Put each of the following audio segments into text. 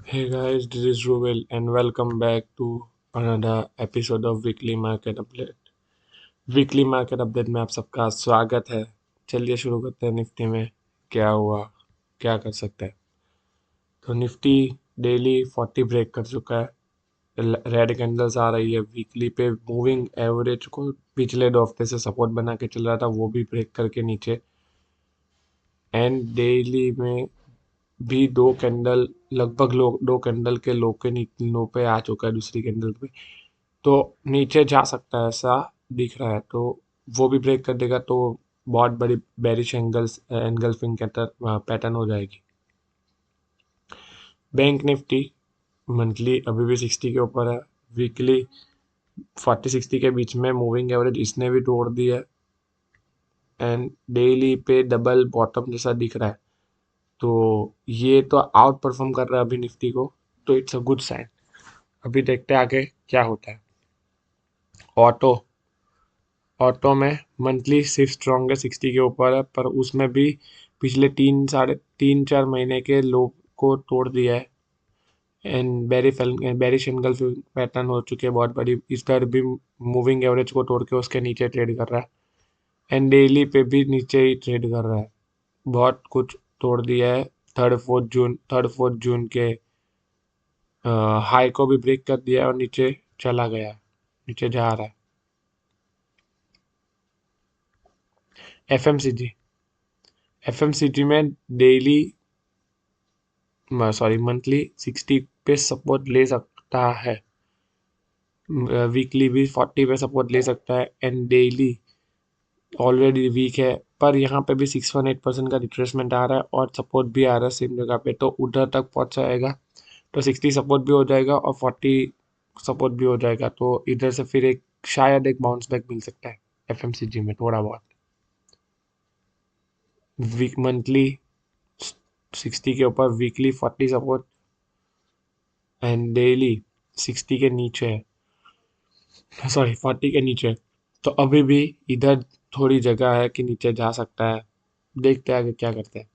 Hey guys, this is Ruvel and welcome back to another episode of Weekly Market Update. Weekly market update में आप सबका स्वागत है। चलिए शुरू करते हैं निफ्टी में क्या हुआ, क्या कर सकते हैं। तो निफ्टी डेली 40 ब्रेक कर चुका है। रेड कैंडल्स आ रही है। वीकली पे मूविंग एवरेज को पिछले 2 हफ्ते से सपोर्ट बना के चल रहा था, वो भी ब्रेक करके नीचे। एंड डेली में भी दो कैंडल लगभग दो कैंडल के लो पे आ चुका है, दूसरी कैंडल पे। तो नीचे जा सकता है ऐसा दिख रहा है, तो वो भी ब्रेक कर देगा तो बहुत बड़ी बेरिश एंगल्फिंग पैटर्न हो जाएगी। बैंक निफ्टी मंथली अभी भी 60 के ऊपर है। वीकली 40-60 के बीच में मूविंग एवरेज इसने भी तोड़ दी है। एंड डेली पे डबल बॉटम जैसा दिख रहा है, तो ये तो आउट परफॉर्म कर रहा है अभी निफ्टी को, तो इट्स अ गुड साइन। अभी देखते हैं आगे क्या होता है। ऑटो ऑटो में मंथली सिर्फ स्ट्रॉन्ग है, 60 के ऊपर है, पर उसमें भी पिछले 3-4 महीने के लो को तोड़ दिया है। एंड बेरिश एंगल्फिंग पैटर्न हो चुके हैं बहुत बड़ी। इस बार भी मूविंग एवरेज को तोड़ के उसके नीचे ट्रेड कर रहा है। एंड डेली पे भी नीचे ही ट्रेड कर रहा है। बहुत कुछ तोड़ दिया है। थर्ड फोर्थ जून के हाई को भी ब्रेक कर दिया है और नीचे चला गया है, नीचे जा रहा है। एफएमसीजी एफएमसीजी में डेली मंथली 60 पे सपोर्ट ले सकता है। वीकली भी 40 पे सपोर्ट ले सकता है। एंड डेली ऑलरेडी वीक है, पर यहाँ पे भी 618% का रिट्रेसमेंट आ रहा है और सपोर्ट भी आ रहा है सेम जगह पे, तो उधर तक पहुँच जाएगा तो 60 सपोर्ट भी हो जाएगा और 40 सपोर्ट भी हो जाएगा, तो इधर से फिर शायद एक बाउंस बैक मिल सकता है एफएमसीजी में थोड़ा बहुत। वीक मंथली 60 के ऊपर, वीकली 40 सपोर्ट एंड डेली 60 के नीचे है, सॉरी 40 के नीचे है। तो अभी भी इधर थोड़ी जगह है कि नीचे जा सकता है। देखते हैं आगे क्या करते हैं।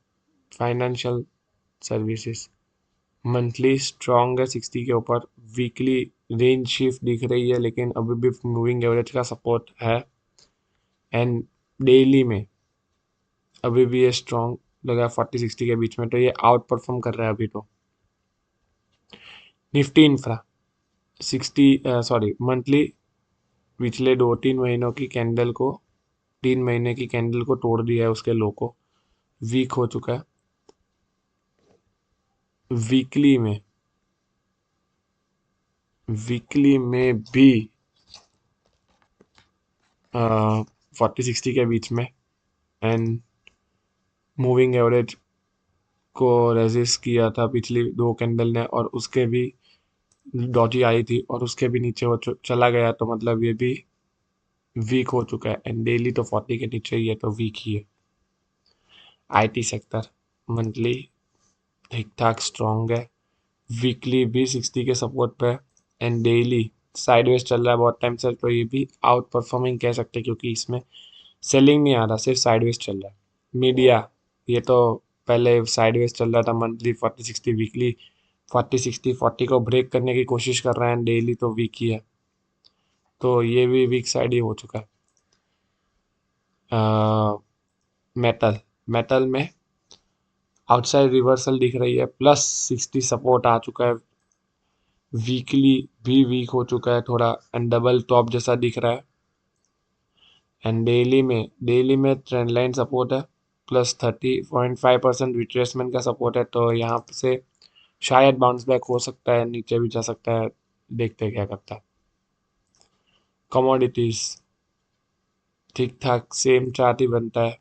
फाइनेंशियल सर्विसेज मंथली स्ट्रॉन्ग है 60 के ऊपर। वीकली रेंज शिफ्ट दिख रही है, लेकिन अभी भी मूविंग एवरेज का सपोर्ट है। एंड डेली में अभी भी ये स्ट्रॉन्ग लगा 40-60 के बीच में, तो ये आउट परफॉर्म कर रहा है अभी तो। निफ्टी इंफ्रा 60 सॉरी मंथली पिछले 2-3 महीनों की कैंडल को 3 महीने की कैंडल को तोड़ दिया है, उसके लो को वीक हो चुका है। वीकली में वीकली में भी 40-60 के बीच में। एंड मूविंग एवरेज को रेजिस्ट किया था पिछली दो कैंडल ने, और उसके भी डॉजी आई थी और उसके भी नीचे वो चला गया, तो मतलब ये भी वीक हो चुका है। एंड डेली तो 40 के नीचे ही है, तो वीक ही है। आईटी सेक्टर मंथली ठीक ठाक स्ट्रॉन्ग है। वीकली भी 60 के सपोर्ट पे। एंड डेली साइडवेज चल रहा है बहुत टाइम से, तो ये भी आउट परफॉर्मिंग कह सकते हैं, क्योंकि इसमें सेलिंग नहीं आ रहा, सिर्फ साइडवेज चल रहा है। मीडिया ये तो पहले साइडवेज चल रहा था, मंथली 40-60, वीकली 40-60 को ब्रेक करने की कोशिश कर रहा है। डेली तो वीक ही है, तो ये भी वीक साइड ही हो चुका है। मेटल मेटल में आउटसाइड रिवर्सल दिख रही है, प्लस 60 सपोर्ट आ चुका है। वीकली भी वीक हो चुका है थोड़ा, एंड डबल टॉप जैसा दिख रहा है। एंड डेली में ट्रेंड लाइन सपोर्ट है, प्लस 30.5% रिट्रेसमेंट का सपोर्ट है, तो यहाँ से शायद बाउंस बैक हो सकता है, नीचे भी जा सकता है। देखते हैं क्या करता है। कमोडिटीज ठीक ठाक सेम चार्ट ही बनता है।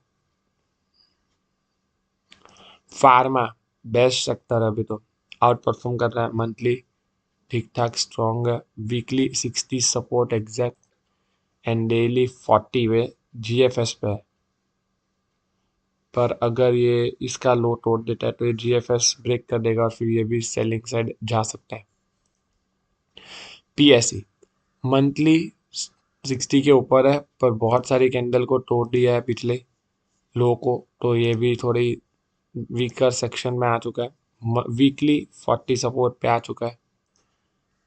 फार्मा बेस्ट सेक्टर है अभी तो, आउट परफॉर्म कर रहा है। मंथली ठीक ठाक स्ट्रॉन्ग है। Weekly 60 support exact and daily 40 way GFS पे है। पर अगर ये इसका लो तोड़ देता है तो ये जीएफएस ब्रेक कर देगा और फिर ये भी सेलिंग साइड जा सकता है। पीएसई मंथली 60 के ऊपर है, पर बहुत सारी कैंडल को तोड़ दिया है पिछले लो को, तो ये भी थोड़ी वीकर सेक्शन में आ चुका है। वीकली 40 सपोर्ट पे आ चुका है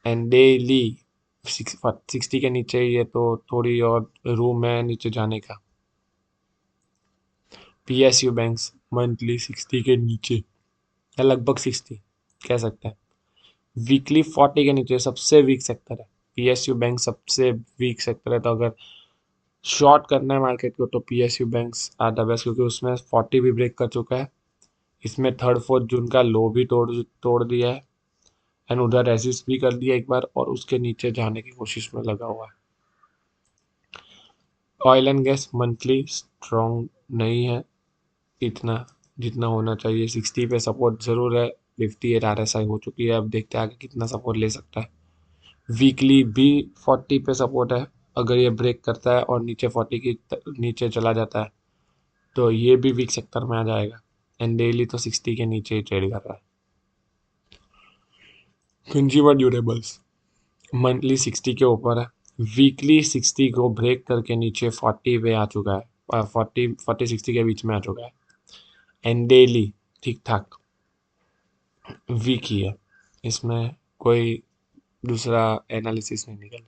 एंड डेली 60 के नीचे ही है, तो थोड़ी और रूम है नीचे जाने का। PSU बैंक्स मंथली 60 के नीचे या लगभग 60 कह सकते हैं। वीकली 40 के नीचे सबसे वीक सेक्टर है। PSU बैंक सबसे वीक सेक्टर है, तो अगर शॉर्ट करना है मार्केट को तो PSU banks are the best, क्योंकि उसमें 40 भी ब्रेक कर चुका है। इसमें 3-4 जून का लो भी तोड़ दिया है एंड उधर रेजिस्ट भी कर दिया एक बार, और उसके नीचे जाने की कोशिश में लगा हुआ है। Oil and gas monthly strong नहीं है इतना जितना होना चाहिए। 60 पे सपोर्ट जरूर है। 58 RSI हो चुकी है, अब देखते हैं आगे कितना सपोर्ट ले सकता है। वीकली भी 40 पे सपोर्ट है। अगर ये ब्रेक करता है और नीचे 40 की नीचे चला जाता है तो ये भी वीक सेक्टर में आ जाएगा एंड डेली तो 60 के नीचे ही ट्रेड कर रहा है। कंज्यूमर ड्यूरेबल्स मंथली 60 के ऊपर है। वीकली 60 को ब्रेक करके नीचे 40 पे आ चुका है, 40-60 के बीच में आ चुका है एंड डेली ठीक ठाक वीक ही है। इसमें कोई दूसरा एनालिसिस नहीं निकल।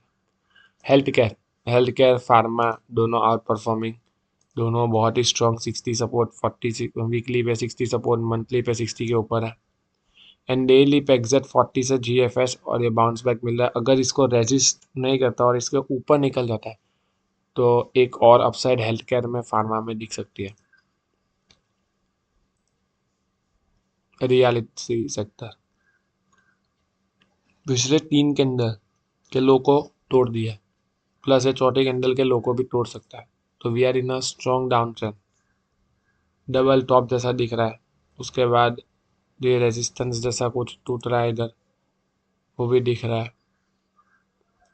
हेल्थ केयर फार्मा दोनों आउट परफॉर्मिंग, दोनों बहुत ही स्ट्रॉन्ग। 60 सपोर्ट, 40 वीकली पे 60 सपोर्ट, मंथली पे 60 के ऊपर है एंड डेली पे एग्जैक्ट 40 से GFS और ये बाउंस बैक मिल रहा है। अगर इसको रेजिस्ट नहीं करता और इसके ऊपर निकल जाता है तो एक और अपसाइड हेल्थ केयर में फार्मा में दिख सकती है। रियलिटी सेक्टर पिछले 3 कैंडल के लो को तोड़ दिया है, प्लस ये चौथे कैंडल के लो को भी तोड़ सकता है, तो we are in a strong down trend. Double top जैसा दिख रहा है, उसके बाद ये रेजिस्टेंस जैसा कुछ टूट रहा है इधर, वो भी दिख रहा है।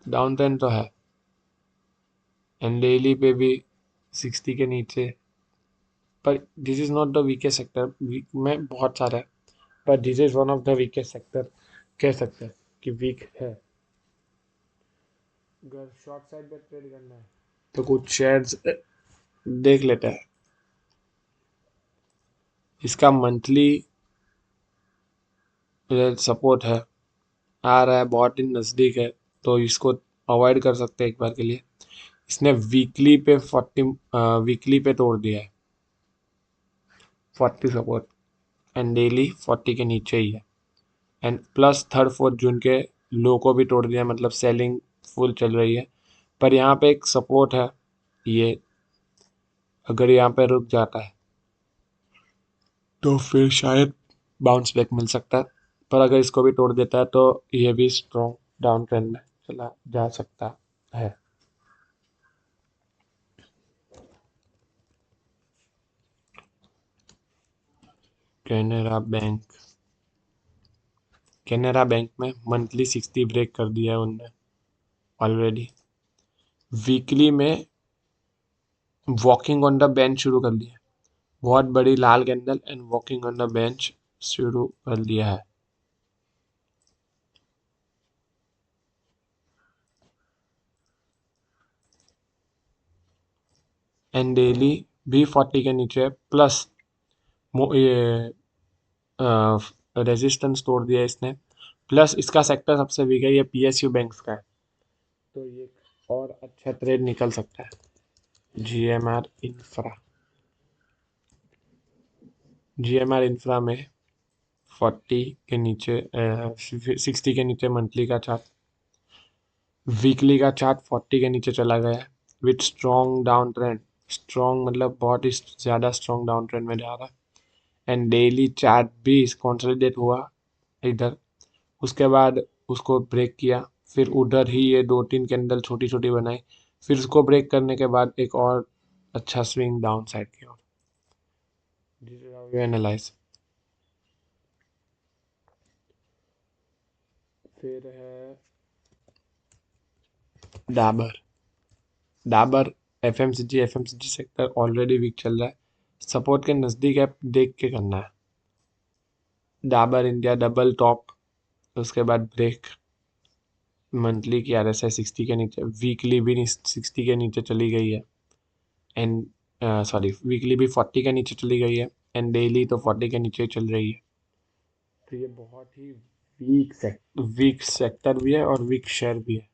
डाउन ट्रेंड तो है एंड डेली पे भी 60 के नीचे, पर this is not the weakest sector. Weak में बहुत सारा है, पर this is one of the weakest sector कह सकते हैं कि वीक है। अगर शॉर्ट साइड पे ट्रेड करना है तो कुछ शेयर्स देख लेते हैं। इसका मंथली सपोर्ट है, आ रहा है, बहुत ही नज़दीक है, तो इसको अवॉइड कर सकते हैं एक बार के लिए। इसने वीकली पे 40 वीकली पे तोड़ दिया है 40 सपोर्ट एंड डेली 40 के नीचे ही है एंड प्लस 3-4 जून के लो को भी तोड़ दिया है, मतलब सेलिंग फुल चल रही है। पर यहाँ पे एक सपोर्ट है, ये अगर यहाँ पे रुक जाता है तो फिर शायद बाउंस बैक मिल सकता है, पर अगर इसको भी तोड़ देता है तो ये भी स्ट्रॉन्ग डाउन ट्रेंड में चला जा सकता है। कैनरा बैंक, कैनरा बैंक में मंथली 60 ब्रेक कर दिया है उनने ऑलरेडी। वीकली में वॉकिंग ऑन द बेंच शुरू कर दिया है, बहुत बड़ी लाल candle and walking on the bench शुरू कर दिया है। एंड डेली भी 40 के नीचे है, प्लस ये रेजिस्टेंस तोड़ दिया इसने, प्लस इसका सेक्टर सबसे वीक है, ये PSU बैंक्स का है, तो ये और अच्छा ट्रेड निकल सकता है। GMR इंफ्रा में 40 के नीचे 60 के नीचे मंथली का चार्ट, वीकली का चार्ट 40 के नीचे चला गया है with strong down trend. Strong मतलब बहुत ही ज़्यादा स्ट्रॉन्ग डाउन ट्रेंड में जा रहा है एंड डेली चार्ट भी कंसोलिडेट हुआ इधर, उसके बाद उसको ब्रेक किया, फिर उधर ही ये 2-3 कैंडल छोटी छोटी बनाई, फिर उसको ब्रेक करने के बाद एक और अच्छा स्विंग डाउन साइड की ओर। This is how you analyse. फिर है Dabur. Dabur FMCG sector already weak चल रहा है, सपोर्ट के नज़दीक है, देख के करना है। डाबर इंडिया डबल टॉप, उसके बाद ब्रेक, मंथली की RSI 60 के नीचे, वीकली भी 60 के नीचे चली गई है एंड सॉरी वीकली भी 40 के नीचे चली गई है एंड डेली तो 40 के नीचे चल रही है। तो ये बहुत ही वीक सेक्टर भी है और वीक शेयर भी है।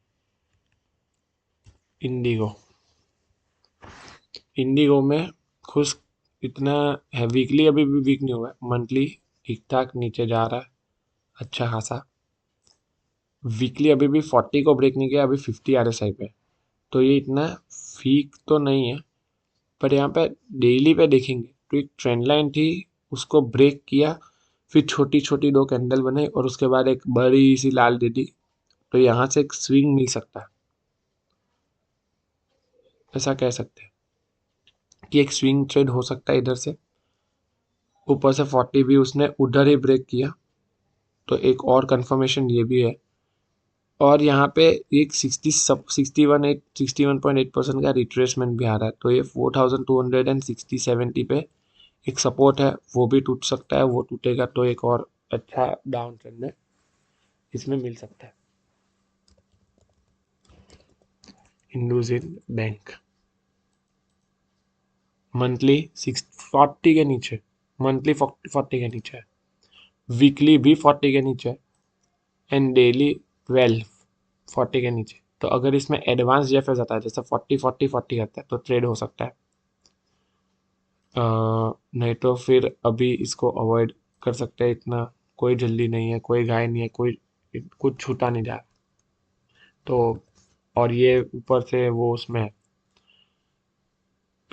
इंडिगो इंडिगो में खुश इतना है, वीकली अभी भी वीक नहीं हुआ है, मंथली ठीक ठाक नीचे जा रहा है अच्छा खासा। वीकली अभी भी 40 को ब्रेक नहीं किया, अभी 50 RSI पे, तो ये इतना वीक तो नहीं है। पर यहाँ पे डेली पे देखेंगे तो एक ट्रेंड लाइन थी, उसको ब्रेक किया, फिर छोटी छोटी दो कैंडल बने और उसके बाद एक बड़ी सी लाल दे दी, तो यहाँ से एक स्विंग मिल सकता है, ऐसा कह सकते हैं कि एक स्विंग ट्रेड हो सकता है इधर से। ऊपर से 40 भी उसने उधर ही ब्रेक किया, तो एक और कंफर्मेशन ये भी है। और यहाँ पे एक 61.8% का रिट्रेसमेंट भी आ रहा है, तो ये 4260-70 पे एक सपोर्ट है, वो भी टूट सकता है। वो टूटेगा तो एक और अच्छा डाउन ट्रेंड है इसमें मिल सकता है। इंडसइंड बैंक मंथली 640 के नीचे, मंथली 40 के नीचे है, वीकली भी 40 के नीचे है, एंड डेली 12 40 के नीचे। तो अगर इसमें एडवांस जेफएस आता है, जैसे 40 आता है, तो ट्रेड हो सकता है। नहीं तो फिर अभी इसको अवॉइड कर सकते हैं, इतना कोई जल्दी नहीं है, कोई घाई नहीं है, कोई कुछ छूटा नहीं जा रहा। तो और ये ऊपर से वो उसमें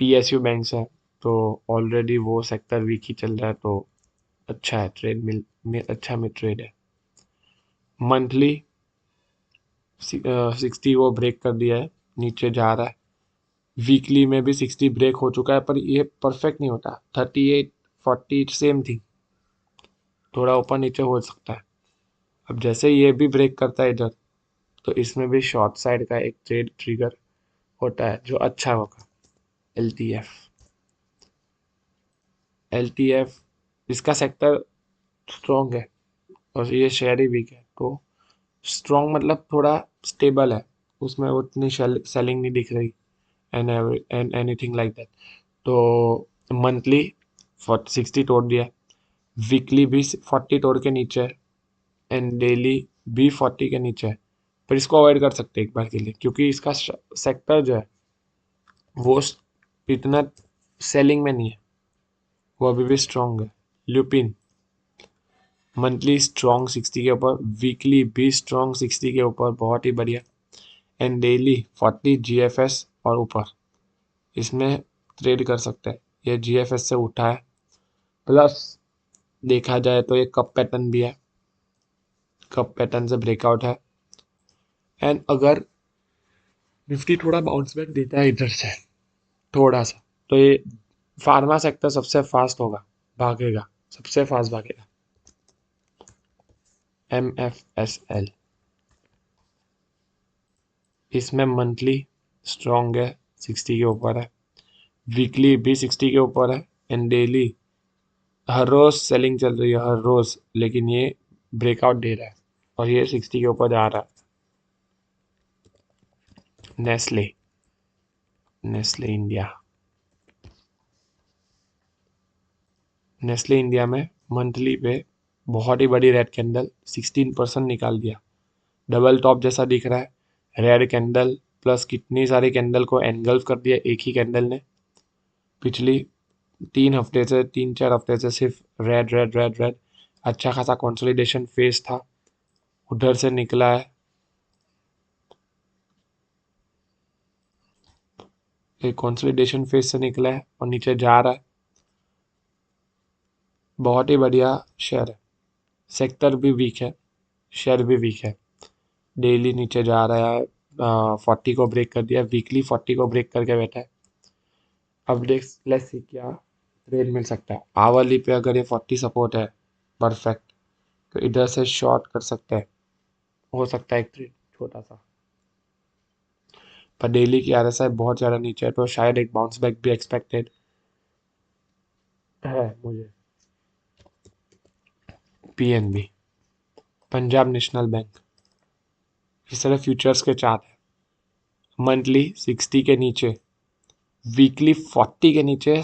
PSU बैंक है, तो ऑलरेडी वो सेक्टर वीक ही चल रहा है, तो अच्छा है ट्रेड में अच्छा में ट्रेड है। मंथली 60 वो ब्रेक कर दिया है, नीचे जा रहा है। वीकली में भी 60 ब्रेक हो चुका है, पर ये परफेक्ट नहीं होता। 38 40 सेम थी, थोड़ा ऊपर नीचे हो सकता है। अब जैसे ये भी ब्रेक करता है इधर, तो इसमें भी शॉर्ट साइड का एक ट्रेड ट्रिगर होता है जो अच्छा होगा। एल टी एफ इसका सेक्टर स्ट्रॉन्ग है और ये शेयर ही वीक है, तो स्ट्रॉन्ग मतलब थोड़ा स्टेबल है, उसमें उतनी सेलिंग नहीं दिख रही एंड एनीथिंग लाइक दैट। तो मंथली 60 तोड़ दिया, वीकली भी 40 तोड़ के नीचे है, एंड डेली भी 40 के नीचे है। पर इसको अवॉइड कर सकते हैं एक बार के लिए, क्योंकि इसका सेक्टर जो है वो इतना सेलिंग में नहीं है, वो अभी भी स्ट्रॉन्ग है। ल्यूपिन मंथली स्ट्रॉन्ग 60 के ऊपर, वीकली भी स्ट्रॉन्ग 60 के ऊपर, बहुत ही बढ़िया, एंड डेली 40 GFS और ऊपर इसमें ट्रेड कर सकते हैं। ये GFS से उठा है, प्लस देखा जाए तो ये कप पैटर्न भी है, कप पैटर्न से ब्रेकआउट है। एंड अगर निफ्टी थोड़ा बाउंस बैक देता है इधर से थोड़ा सा, तो ये फार्मा सेक्टर सबसे फास्ट होगा, भागेगा, सबसे फास्ट भागेगा। MFSL इसमें मंथली स्ट्रॉन्ग है, 60 के ऊपर है, वीकली भी 60 के ऊपर है, एंड डेली हर रोज सेलिंग चल रही है, हर रोज, लेकिन ये ब्रेकआउट दे रहा है और ये 60 के ऊपर जा रहा है। Nestle Nestle India Nestle India में मंथली पे बहुत ही बड़ी रेड कैंडल 16% निकाल दिया, डबल टॉप जैसा दिख रहा है। रेड कैंडल प्लस कितनी सारी कैंडल को एनगल्फ कर दिया एक ही कैंडल ने। पिछली 3 4 हफ्ते से सिर्फ रेड रेड रेड रेड, अच्छा खासा कंसोलिडेशन फेज था, उधर से निकला है, एक कंसोलिडेशन फेज से निकला है और नीचे जा रहा है। बहुत ही बढ़िया शेयर है, सेक्टर भी वीक है, शेयर भी वीक है, डेली नीचे जा रहा है। 40 को ब्रेक कर दिया, वीकली 40 को ब्रेक करके बैठा है। अब देख लेट्स सी क्या ट्रेड मिल सकता है। आवली पे अगर ये 40 सपोर्ट है परफेक्ट, तो इधर से शॉर्ट कर सकते हैं, हो सकता है एक ट्रेड छोटा सा। पर डेली की RSI बहुत ज़्यादा नीचे है, तो शायद एक बाउंस बैक भी एक्सपेक्टेड है मुझे। PNB पंजाब नेशनल बैंक, इस तरह फ्यूचर्स के चार्ट है, मंथली 60 के नीचे, वीकली 40 के नीचे,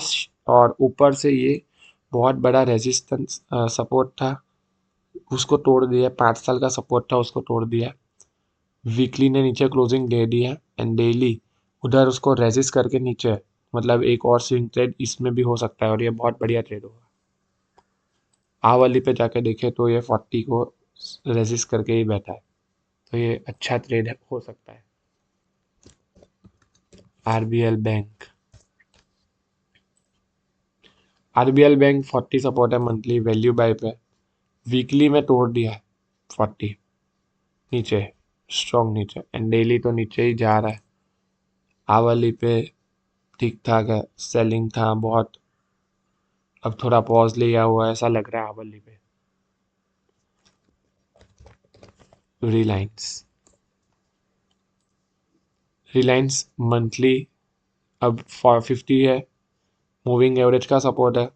और ऊपर से ये बहुत बड़ा रेजिस्टेंस सपोर्ट था, उसको तोड़ दिया, 5 साल का सपोर्ट था उसको तोड़ दिया। वीकली ने नीचे क्लोजिंग दे दी है एंड डेली उधर उसको रेजिस्ट करके नीचे, मतलब एक और स्विंग ट्रेड इसमें भी हो सकता है और ये बहुत बढ़िया ट्रेड होगा। आवली पे जाके देखे तो ये 40 को रेजिस्ट करके ही बैठा है, तो ये अच्छा ट्रेड हो सकता है। RBL bank, RBL bank 40 support है मंथली वैल्यू बाय पे, वीकली में तोड़ दिया है 40 नीचे, स्ट्रॉन्ग नीचे एंड डेली तो नीचे ही जा रहा है। आवली पे ठीक ठाक है, सेलिंग था बहुत, अब थोड़ा पॉज लिया हुआ है ऐसा लग रहा है आवली पे। रिलायंस, रिलायंस मंथली अब 450 है, मूविंग एवरेज का सपोर्ट है,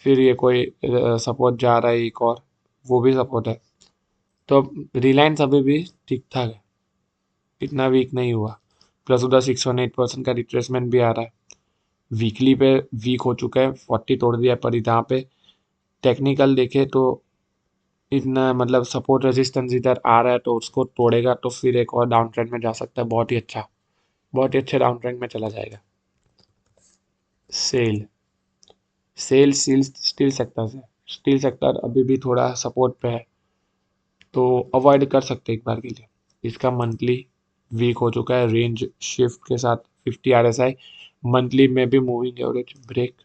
फिर ये कोई सपोर्ट जा रहा है एक और, वो भी सपोर्ट है, तो रिलायंस अभी भी ठीक ठाक है, इतना वीक नहीं हुआ। प्लस उधर 618% का रिट्रेसमेंट भी आ रहा है, वीकली पे वीक हो चुका है, 40 तोड़ दिया, पर यहाँ पे टेक्निकल देखे तो इतना मतलब सपोर्ट रेजिस्टेंस इधर आ रहा है, तो उसको तोड़ेगा तो फिर एक और डाउन ट्रेंड में जा सकता है, बहुत ही अच्छा, बहुत ही अच्छे डाउन ट्रेंड में चला जाएगा। सेल, सेल स्टील सेक्टर से, स्टील सेक्टर अभी भी थोड़ा सपोर्ट पे है, तो अवॉइड कर सकते हैं एक बार के लिए। इसका मंथली वीक हो चुका है, रेंज शिफ्ट के साथ 50 आरएसआई, मंथली में भी मूविंग एवरेज ब्रेक,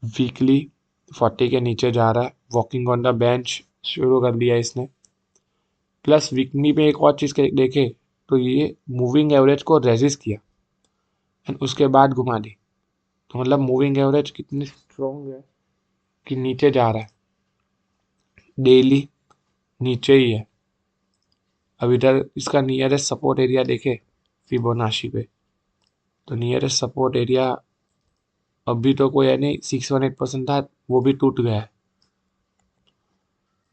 वीकली 40 के नीचे जा रहा है, वॉकिंग ऑन द बेंच शुरू कर दिया इसने। प्लस वीकली में एक और चीज़ देखे तो ये मूविंग एवरेज को रेजिस्ट किया एंड उसके बाद घुमा दी, तो मतलब मूविंग एवरेज कितनी स्ट्रॉन्ग है कि नीचे जा रहा है, डेली नीचे ही है। अब इधर इसका नियरेस्ट सपोर्ट एरिया देखे फिबोनाची पे, तो नियरेस्ट सपोर्ट एरिया अभी तो कोई है नहीं, 618% था वो भी टूट गया है,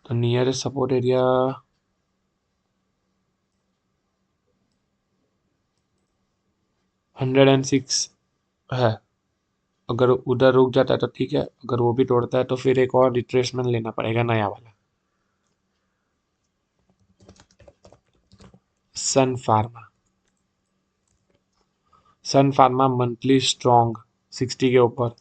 तो नियरेस्ट सपोर्ट एरिया 106 है। अगर उधर रुक जाता है तो ठीक है, अगर वो भी तोड़ता है तो फिर एक और रिट्रेसमेंट लेना पड़ेगा नया वाला। Sun Pharma, Sun Pharma monthly strong 60 के ऊपर,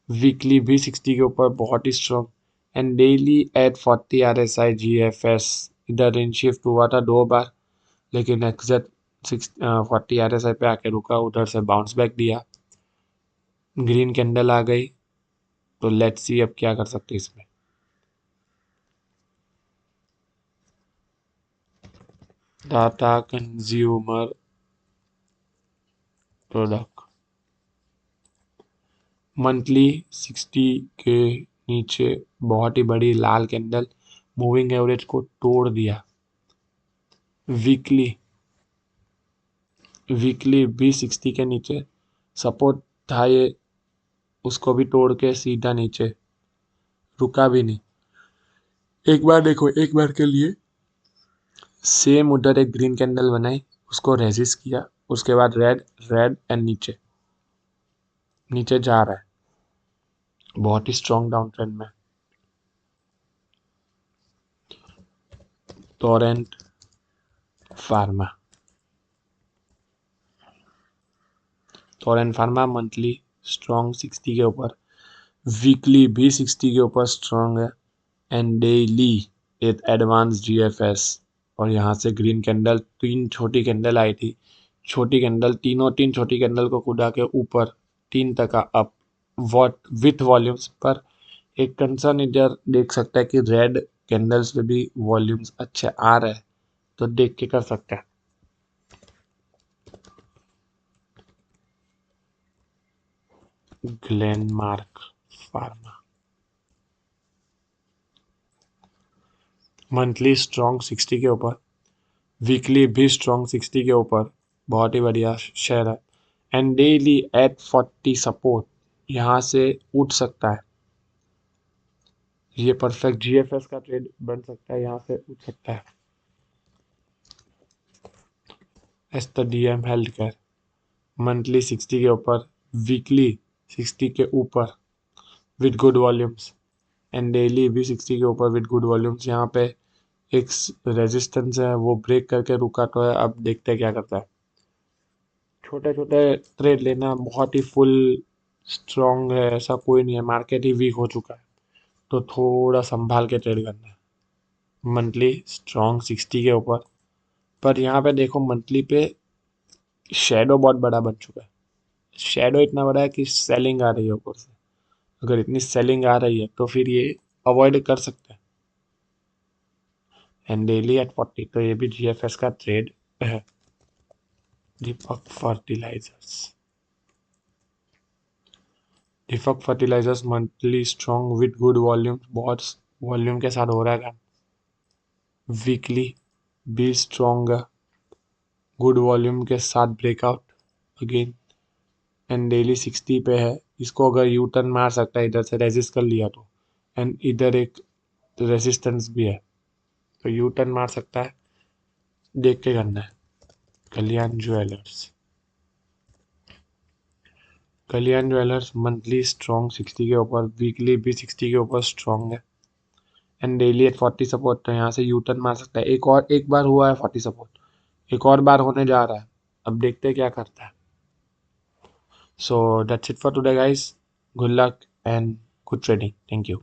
वीकली भी 60 के ऊपर बहुत ही strong and daily at 40 RSI GFS, इधर रेंज शिफ्ट हुआ था 2 बार, लेकिन एग्जैक्ट 40 आरएसआई पे आके रुका, उधर से बाउंस बैक दिया, ग्रीन कैंडल आ गई, तो लेट्स सी अब क्या कर सकते हैं इसमें। टाटा कंज्यूमर प्रोडक्ट मंथली 60 के नीचे, बहुत ही बड़ी लाल कैंडल, मूविंग एवरेज को तोड़ दिया, वीकली वीकली भी 60 के नीचे, सपोर्ट था ये, उसको भी तोड़ के सीधा नीचे, रुका भी नहीं। एक बार देखो, एक बार के लिए सेम उधर एक ग्रीन कैंडल बनाई, उसको रेजिस्ट किया, उसके बाद रेड रेड एंड नीचे, नीचे जा रहा है, बहुत ही स्ट्रॉन्ग डाउन ट्रेंड में। Torrent pharma, Torrent pharma monthly strong 60 के ऊपर, वीकली भी 60 के ऊपर स्ट्रॉन्ग है एंड डेली एक एडवांस जीएफएस, और यहाँ से ग्रीन कैंडल, 3 छोटी कैंडल आई थी, छोटी कैंडल तीनों 3 छोटी कैंडल को कूदा के ऊपर 3 तक का अप वॉट विथ वॉल्यूम्स पर। एक कंसर्न इधर देख सकता है कि रेड कैंडल्स पे भी वॉल्यूम्स अच्छे आ रहे हैं, तो देख के कर सकता है। ग्लेनमार्क फार्मा मंथली स्ट्रॉन्ग 60 के ऊपर, वीकली भी स्ट्रॉन्ग 60 के ऊपर, बहुत ही बढ़िया शेयर है एंड डेली एट 40 सपोर्ट, यहाँ से उठ सकता है, ये परफेक्ट जीएफएस का ट्रेड बन सकता है, यहाँ से उठ सकता है। Aster DM health care monthly 60 के ऊपर, वीकली 60 के ऊपर with good volumes and daily भी 60 के ऊपर विद गुड वॉल्यूम्स। यहाँ पे एक रेजिस्टेंस है वो ब्रेक करके रुका तो है, अब देखते हैं क्या करता है। छोटे छोटे ट्रेड लेना, बहुत ही फुल स्ट्रॉन्ग है ऐसा कोई नहीं है, मार्केट ही वीक हो चुका है तो थोड़ा संभाल के ट्रेड करना है। मंथली स्ट्रॉन्ग 60 के ऊपर, पर यहाँ पे देखो मंथली पे शेडो बहुत बड़ा बन चुका है। शेडो इतना बड़ा है कि सेलिंग आ रही है ऊपर से। अगर इतनी सेलिंग आ रही है तो फिर ये अवॉइड कर सकते हैं। एंड डेली एट 40, तो ये भी जीएफएस का ट्रेड है। Deepak fertilizers, Deepak fertilizers monthly strong with good volume, बहुत वॉल्यूम के साथ हो रहा है काम। वीकली भी स्ट्रॉन्ग, गुड वॉल्यूम के साथ ब्रेकआउट अगेन। एंड डेली 60 पे है। इसको अगर यू टर्न मार सकता है इधर से, रेजिस्ट कर लिया तो। एंड इधर एक रेजिस्टेंस भी है तो यू टर्न मार सकता है, देख के करना है। कल्याण ज्वेलर्स, कल्याण ज्वेलर्स मंथली स्ट्रॉन्ग 60 के ऊपर, वीकली भी 60 के ऊपर स्ट्रॉन्ग है। एंड डेली एट 40 सपोर्ट, तो यहाँ से यू टर्न मार सकता है। एक बार हुआ है 40 सपोर्ट, एक और बार होने जा रहा है, अब देखते हैं क्या करता है। So that's it for today guys, good luck and good trading, thank you.